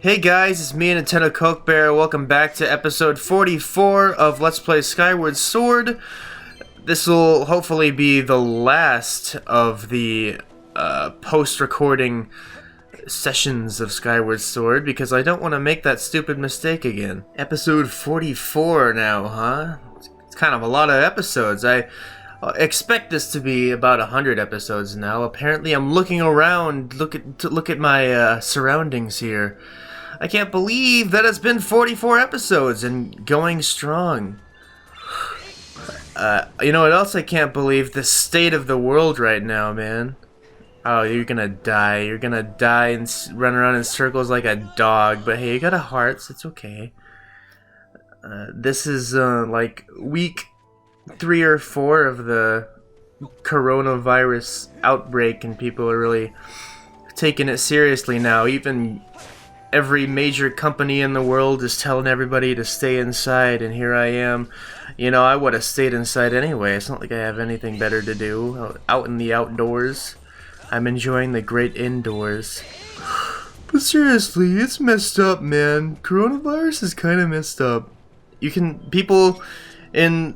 Hey guys, it's me, Nintendo Coke Bear. Welcome back to episode 44 of Let's Play Skyward Sword. This will hopefully be the last of the post-recording sessions of Skyward Sword, because I don't want to make that stupid mistake again. Episode 44 now, huh? It's kind of a lot of episodes. I expect this to be about 100 episodes now. Apparently I'm looking around, look at my surroundings here. I can't believe that it's been 44 episodes and going strong. You know what else I can't believe? The state of the world right now, man. Oh, you're gonna die. You're gonna die and run around in circles like a dog. But hey, you got a heart, so it's okay. This is like week 3 or 4 of the coronavirus outbreak, and people are really taking it seriously now. Even every major company in the world is telling everybody to stay inside, and here I am. You know, I would have stayed inside anyway. It's not like I have anything better to do. Out in the outdoors. I'm enjoying the great indoors. But seriously, it's messed up, man. Coronavirus is kind of messed up. People in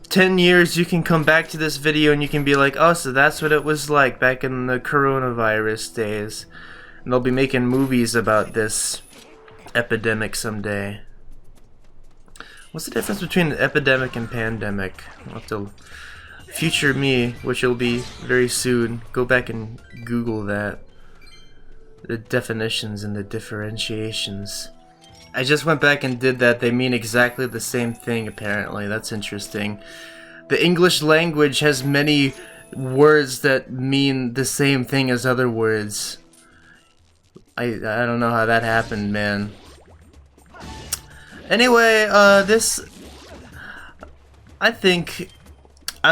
10 years, you can come back to this video and you can be like, oh, so that's what it was like back in the coronavirus days. And they'll be making movies about this epidemic someday. What's the difference between an epidemic and pandemic? I'll have to, future me, which will be very soon, go back and Google that. The definitions and the differentiations. I just went back and did that. They mean exactly the same thing, apparently. That's interesting. The English language has many words that mean the same thing as other words. I don't know how that happened, man. Anyway, I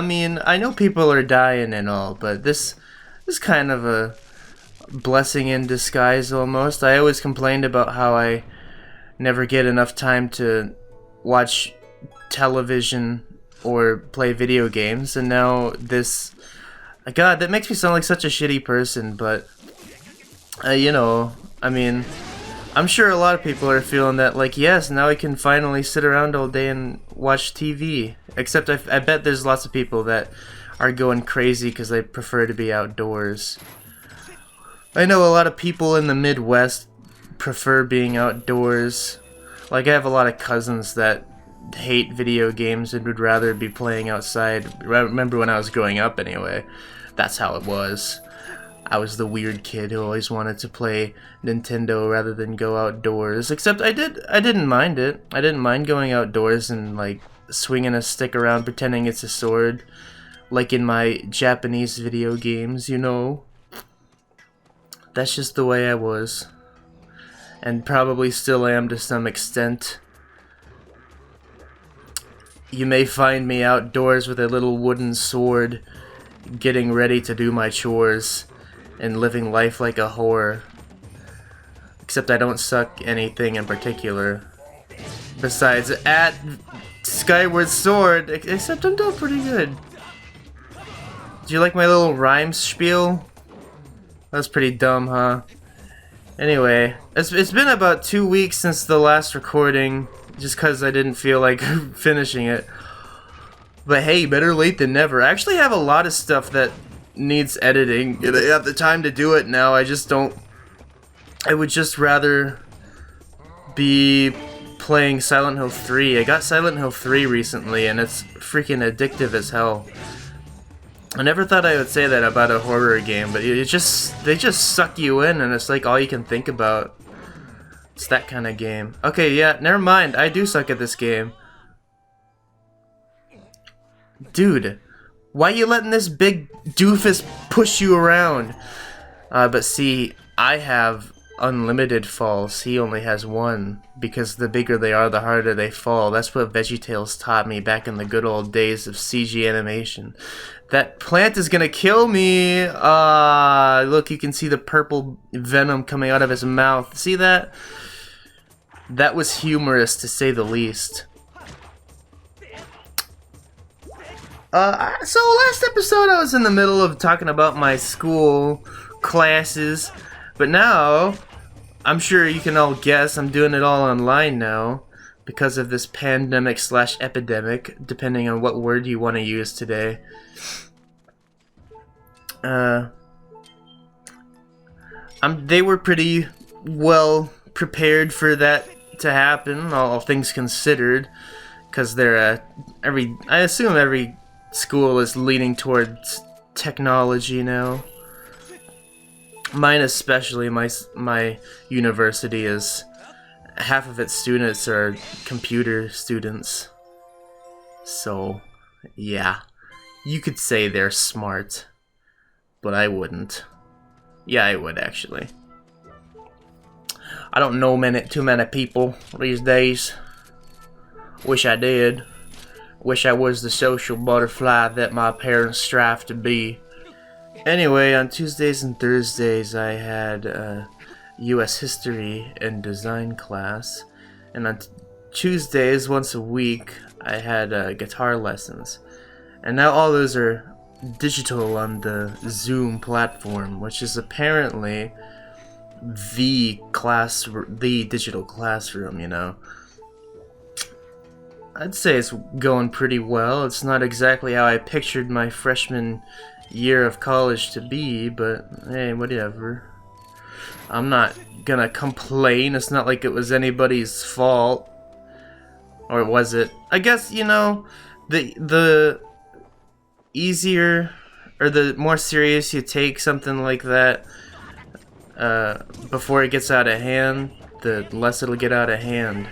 mean, I know people are dying and all, but this is kind of a blessing in disguise almost. I always complained about how I never get enough time to watch television or play video games, and now this... God, that makes me sound like such a shitty person, but... you know, I mean, I'm sure a lot of people are feeling that, like, yes, now I can finally sit around all day and watch TV. Except I bet there's lots of people that are going crazy because they prefer to be outdoors. I know a lot of people in the Midwest prefer being outdoors. Like, I have a lot of cousins that hate video games and would rather be playing outside. I remember when I was growing up anyway. That's how it was. I was the weird kid who always wanted to play Nintendo rather than go outdoors. Except I didn't mind it. I didn't mind going outdoors and, like, swinging a stick around pretending it's a sword. Like in my Japanese video games, you know. That's just the way I was. And probably still am to some extent. You may find me outdoors with a little wooden sword, getting ready to do my chores. And living life like a whore. Except I don't suck anything in particular. Besides, at Skyward Sword, except I'm doing pretty good. Do you like my little rhyme spiel? That's pretty dumb, huh? Anyway, it's been about 2 weeks since the last recording, just because I didn't feel like finishing it. But hey, better late than never. I actually have a lot of stuff that needs editing. I have the time to do it now. I just don't. I would just rather be playing Silent Hill 3. I got Silent Hill 3 recently, and it's freaking addictive as hell. I never thought I would say that about a horror game, but they just suck you in, and it's like all you can think about. It's that kind of game. Okay, yeah, never mind. I do suck at this game. Dude. Why you letting this big doofus push you around? But see, I have unlimited falls. He only has one. Because the bigger they are, the harder they fall. That's what VeggieTales taught me back in the good old days of CG animation. That plant is gonna kill me! Look, you can see the purple venom coming out of his mouth. See that? That was humorous, to say the least. So last episode I was in the middle of talking about my school classes, but now I'm sure you can all guess I'm doing it all online now because of this pandemic slash epidemic, depending on what word you want to use today. They were pretty well prepared for that to happen, all things considered, because they're I assume every school is leaning towards technology now. Mine especially, my university is half of its students are computer students. So, yeah. You could say they're smart, but I wouldn't. Yeah, I would actually. I don't know too many people these days. Wish I did. Wish I was the social butterfly that my parents strive to be. Anyway, on Tuesdays and Thursdays I had U.S. history and design class, and on Tuesdays, once a week, I had guitar lessons. And now all those are digital on the Zoom platform, which is apparently the digital classroom, you know. I'd say it's going pretty well. It's not exactly how I pictured my freshman year of college to be, but hey, whatever. I'm not gonna complain. It's not like it was anybody's fault. Or was it? I guess, you know, the easier or the more serious you take something like that before it gets out of hand, the less it'll get out of hand.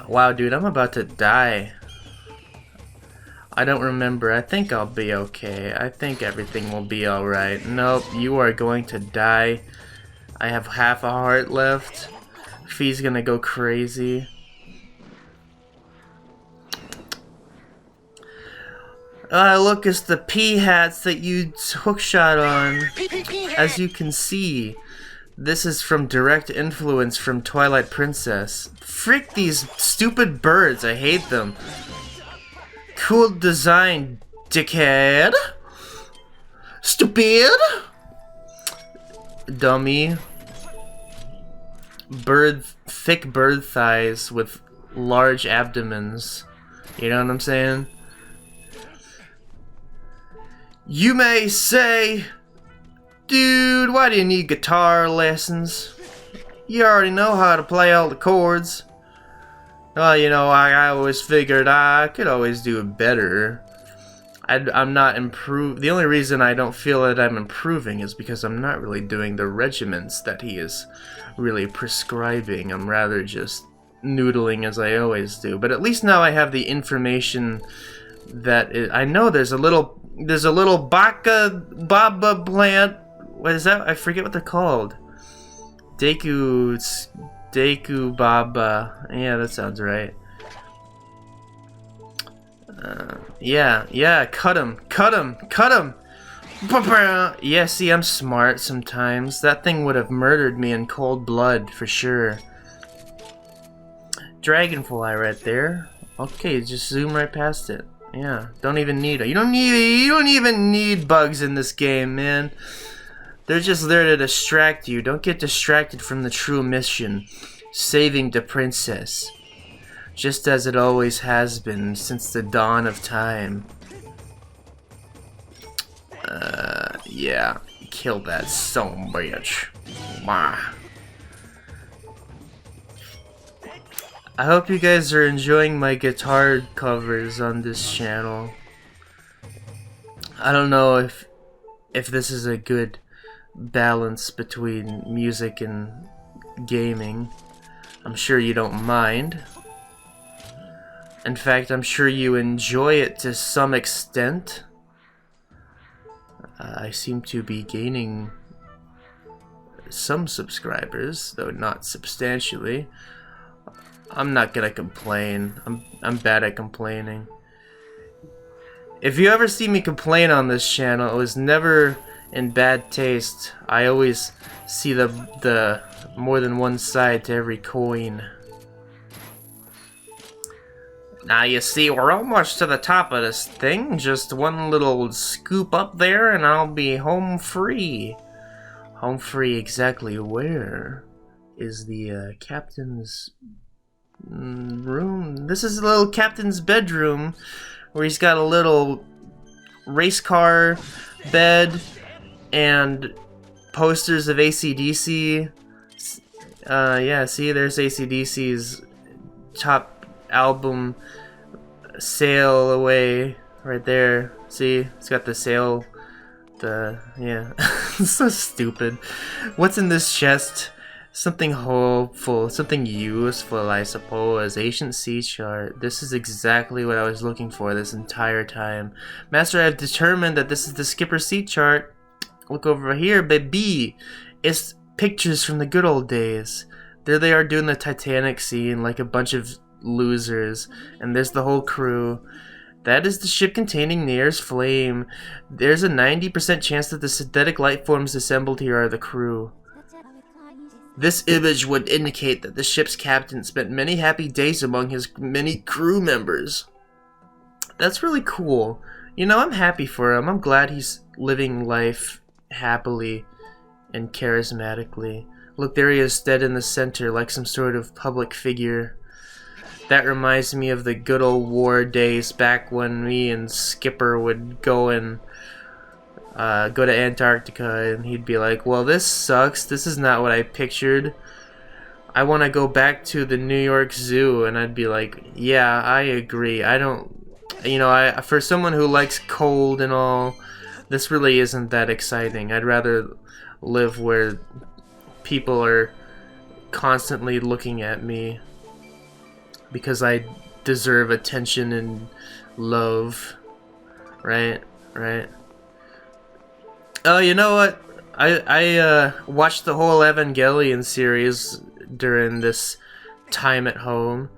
Wow, dude, I'm about to die. I don't remember. I think I'll be okay. I think everything will be alright. Nope, you are going to die. I have half a heart left. Fee's gonna go crazy. Look, it's the pea hats that you hookshot on. As you can see, this is from direct influence from Twilight Princess. Frick these stupid birds, I hate them. Cool design, dickhead. Stupid. Dummy. Thick bird thighs with large abdomens. You know what I'm saying? You may say, dude, why do you need guitar lessons? You already know how to play all the chords. Well, you know, I always figured I could always do it better. I'm not improved. The only reason I don't feel that I'm improving is because I'm not really doing the regimens that he is really prescribing. I'm rather just noodling as I always do. But at least now I have the information that I know there's a little baba plant. What is that? I forget what they're called. Deku baba. Yeah, that sounds right. Yeah, cut him. Yeah, see, I'm smart sometimes. That thing would have murdered me in cold blood, for sure. Dragonfly right there. Okay, just zoom right past it. Yeah, don't even need it. You don't even need bugs in this game, man. They're just there to distract you. Don't get distracted from the true mission. Saving the princess. Just as it always has been since the dawn of time. Yeah. Kill that son of a bitch. I hope you guys are enjoying my guitar covers on this channel. I don't know if this is a good balance between music and gaming. I'm sure you don't mind. In fact, I'm sure you enjoy it to some extent. I seem to be gaining some subscribers, though not substantially. I'm not gonna complain. I'm bad at complaining. If you ever see me complain on this channel, it was never in bad taste. I always see the more than one side to every coin. Now you see, we're almost to the top of this thing. Just one little scoop up there and I'll be home free. Home free exactly where is the captain's room? This is the little captain's bedroom where he's got a little race car bed and posters of AC/DC. Yeah, see, there's AC/DC's top album sail away right there. See, it's got the sail. Yeah. It's so stupid. What's in this chest? Something hopeful, something useful, I suppose. Ancient sea chart. This is exactly what I was looking for this entire time. Master, I've determined that this is the skipper's sea chart. Look over here, baby. It's pictures from the good old days. There they are doing the Titanic scene like a bunch of losers. And there's the whole crew. That is the ship containing Nair's flame. There's a 90% chance that the synthetic life forms assembled here are the crew. This image would indicate that the ship's captain spent many happy days among his many crew members. That's really cool. You know, I'm happy for him. I'm glad he's living life happily and charismatically. Look, there he is, dead in the center, like some sort of public figure. That reminds me of the good old war days back when me and Skipper would go and go to Antarctica, and he'd be like, well, this sucks. This is not what I pictured. I want to go back to the New York Zoo. And I'd be like, yeah, I agree. I don't, you know, for someone who likes cold and all, this really isn't that exciting. I'd rather live where people are constantly looking at me because I deserve attention and love. Right? Oh, you know what? I watched the whole Evangelion series during this time at home,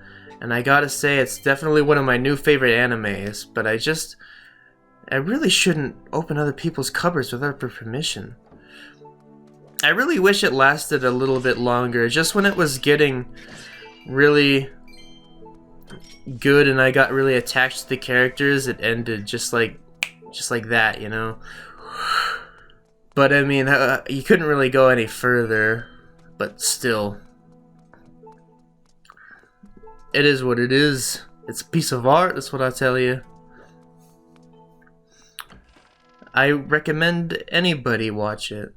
and I gotta say it's definitely one of my new favorite animes, but I really shouldn't open other people's cupboards without their permission. I really wish it lasted a little bit longer. Just when it was getting really good and I got really attached to the characters, it ended just like that, you know? But I mean, you couldn't really go any further, but still. It is what it is. It's a piece of art, that's what I tell you. I recommend anybody watch it.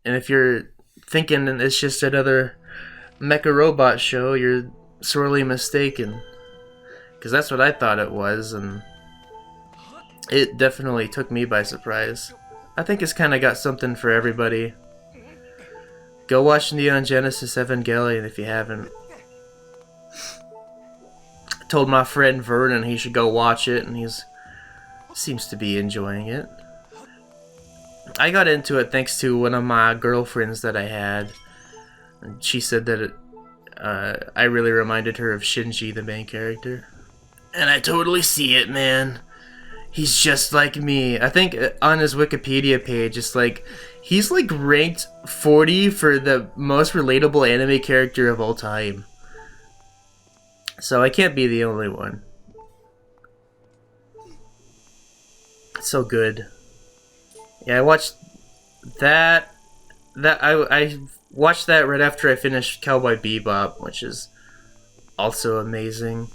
And if you're thinking it's just another mecha robot show, you're sorely mistaken. Because that's what I thought it was, and it definitely took me by surprise. I think it's kind of got something for everybody. Go watch Neon Genesis Evangelion if you haven't. I told my friend Vernon he should go watch it, and seems to be enjoying it. I got into it thanks to one of my girlfriends that I had. And she said that I really reminded her of Shinji, the main character. And I totally see it, man. He's just like me. I think on his Wikipedia page, it's like, he's like ranked 40 for the most relatable anime character of all time. So I can't be the only one. It's so good. Yeah, I watched that. I watched that right after I finished Cowboy Bebop, which is also amazing.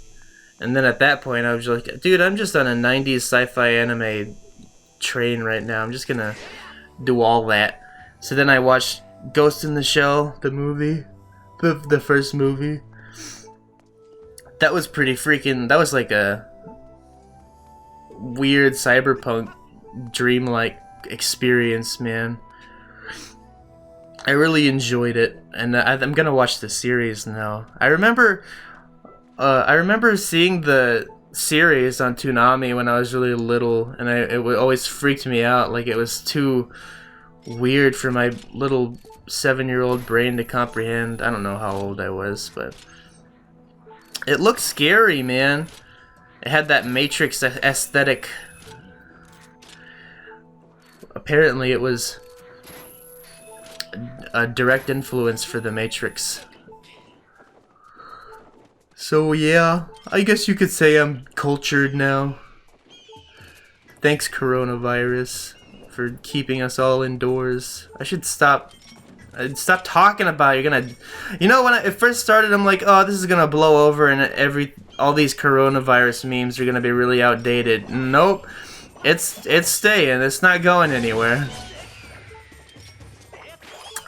And then at that point, I was like, dude, I'm just on a 90s sci-fi anime train right now. I'm just gonna do all that. So then I watched Ghost in the Shell, the movie. The first movie. That was pretty freaking... That was like a weird cyberpunk dreamlike experience, man. I really enjoyed it. And I'm gonna watch the series now. I remember seeing the series on Toonami when I was really little, and it always freaked me out. Like, it was too weird for my little 7-year-old brain to comprehend. I don't know how old I was, but it looked scary, man. It had that Matrix aesthetic. Apparently, it was a direct influence for the Matrix. So yeah, I guess you could say I'm cultured now. Thanks, coronavirus, for keeping us all indoors. I should stop. I'd stop talking about it. You're gonna, you know, when it first started, I'm like, oh, this is gonna blow over, and all these coronavirus memes are gonna be really outdated. Nope, it's staying. It's not going anywhere.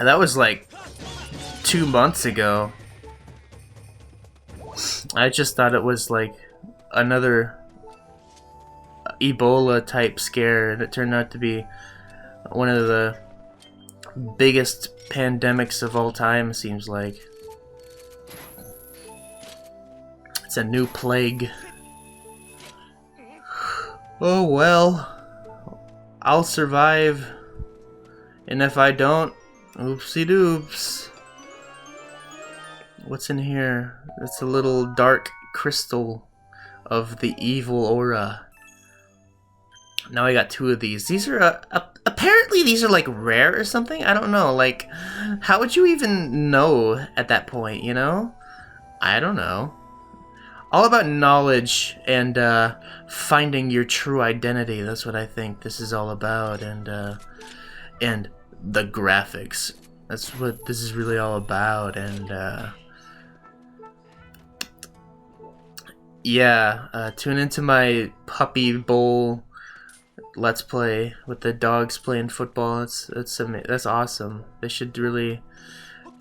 And that was like 2 months ago. I just thought it was like another Ebola type scare, and it turned out to be one of the biggest pandemics of all time, seems like. It's a new plague. Oh well, I'll survive, and if I don't, oopsie doops. What's in here? It's a little dark crystal of the evil aura. Now I got 2 of these. These are apparently these are like rare or something. I don't know. Like, how would you even know at that point? You know, I don't know. All about knowledge and finding your true identity. That's what I think this is all about. And the graphics. That's what this is really all about. And yeah, tune into my Puppy Bowl Let's Play with the dogs playing football. That's awesome. They should really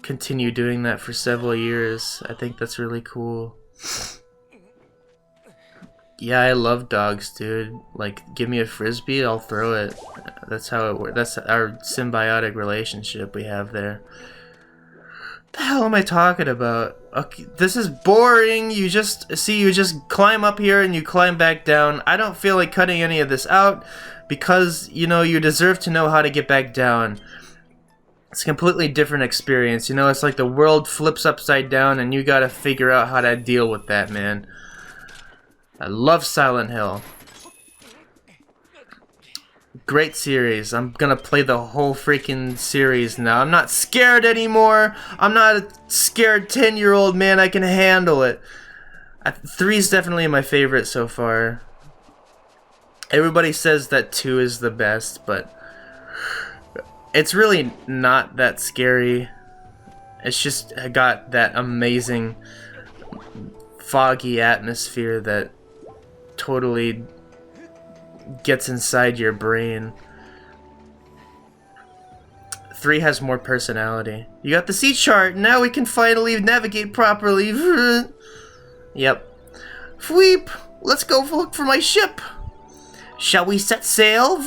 continue doing that for several years. I think that's really cool. Yeah, I love dogs, dude. Like, give me a frisbee, I'll throw it. That's how it works. That's our symbiotic relationship we have there. The hell am I talking about? Okay, this is boring. You just climb up here and you climb back down. I don't feel like cutting any of this out because, you know, you deserve to know how to get back down. It's a completely different experience. You know, it's like the world flips upside down and you gotta figure out how to deal with that, man. I love Silent Hill. Great series. I'm gonna play the whole freaking series now. I'm not scared anymore. I'm not a scared 10-year-old man. I can handle it. 3 is definitely my favorite so far. Everybody says that 2 is the best, but it's really not that scary. It's just got that amazing foggy atmosphere that totally gets inside your brain. 3 has more personality. You got the sea chart. Now we can finally navigate properly. Yep. Fweep. Let's go look for my ship. Shall we set sail?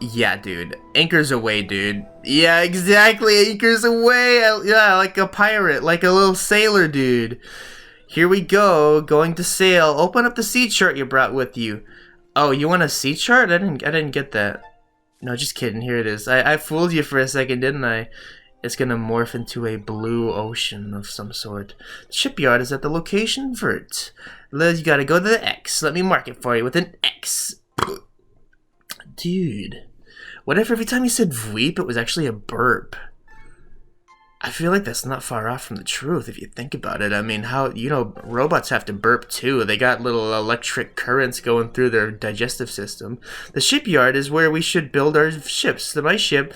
Yeah, dude. Anchors away, dude. Yeah, exactly. Anchors away. Yeah, like a pirate, like a little sailor, dude. Here we go. Going to sail. Open up the sea chart you brought with you. Oh, you want a sea chart? I didn't get that. No, just kidding. Here it is. I fooled you for a second, didn't I? It's gonna morph into a blue ocean of some sort. The shipyard is at the location vert. You gotta go to the X. Let me mark it for you with an X. Dude. What if every time you said Vweep, it was actually a burp? I feel like that's not far off from the truth if you think about it. I mean, how, you know, robots have to burp too. They got little electric currents going through their digestive system. The shipyard is where we should build our ships. My ship,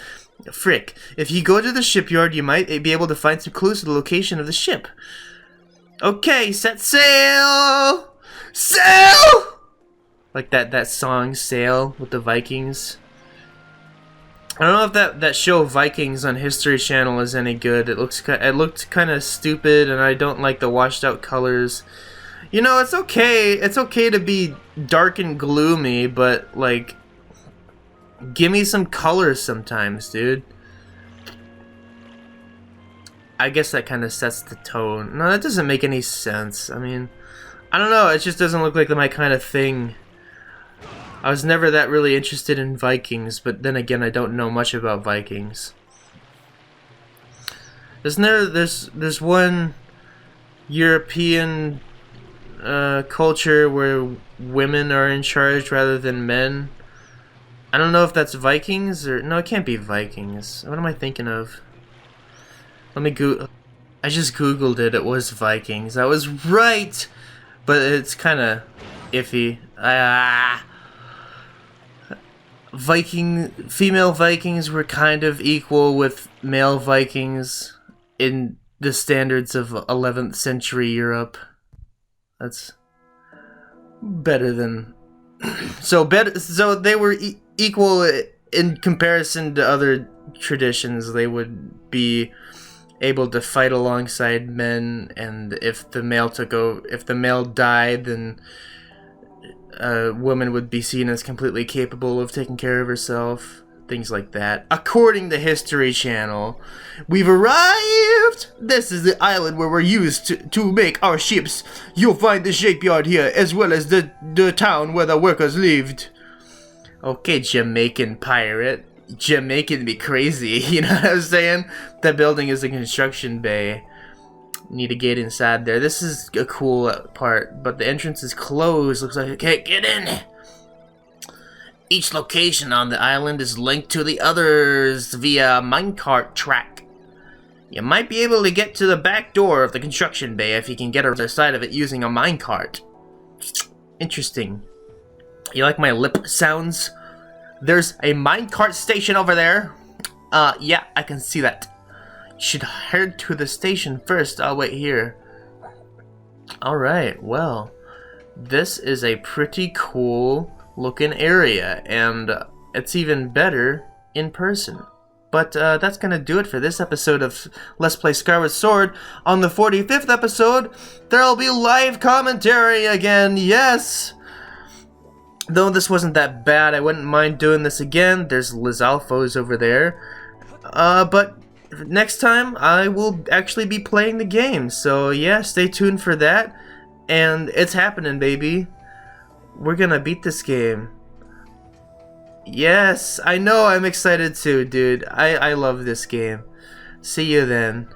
frick. If you go to the shipyard, you might be able to find some clues to the location of the ship. Okay, set sail! Sail! Like that song, Sail, with the Vikings. I don't know if that show Vikings on History Channel is any good. It looked kind of stupid, and I don't like the washed out colors. You know, it's okay. It's okay to be dark and gloomy, but like, give me some colors sometimes, dude. I guess that kind of sets the tone. No, that doesn't make any sense. I mean, I don't know. It just doesn't look like my kind of thing. I was never that really interested in Vikings, but then again, I don't know much about Vikings. There's one European culture where women are in charge rather than men. I don't know if that's Vikings or no, it can't be Vikings. What am I thinking of? Let me go. I just googled it. It was Vikings. I was right, but it's kind of iffy. Female Vikings were kind of equal with male Vikings in the standards of 11th century Europe. That's better than so they were equal in comparison to other traditions. They would be able to fight alongside men, and if the male died, then a woman would be seen as completely capable of taking care of herself. Things like that. According to History Channel, we've arrived! This is the island where we're used to make our ships. You'll find the shipyard here, as well as the town where the workers lived. Okay, Jamaican pirate. Jamaican be crazy, you know what I'm saying? That building is a construction bay. Need to get inside there. This is a cool part, but the entrance is closed. Looks like I can't get in. Each location on the island is linked to the others via a minecart track. You might be able to get to the back door of the construction bay if you can get to the side of it using a minecart. Interesting. You like my lip sounds? There's a minecart station over there. Yeah, I can see that. You should head to the station first. I'll wait here. Alright, well, this is a pretty cool looking area, and it's even better in person. But that's gonna do it for this episode of Let's Play Skyward Sword. On the 45th episode, there'll be live commentary again, yes! Though this wasn't that bad, I wouldn't mind doing this again. There's Lizalfos over there. But next time, I will actually be playing the game. So yeah, stay tuned for that. And it's happening, baby. We're gonna beat this game. Yes, I know, I'm excited too, dude. I love this game. See you then.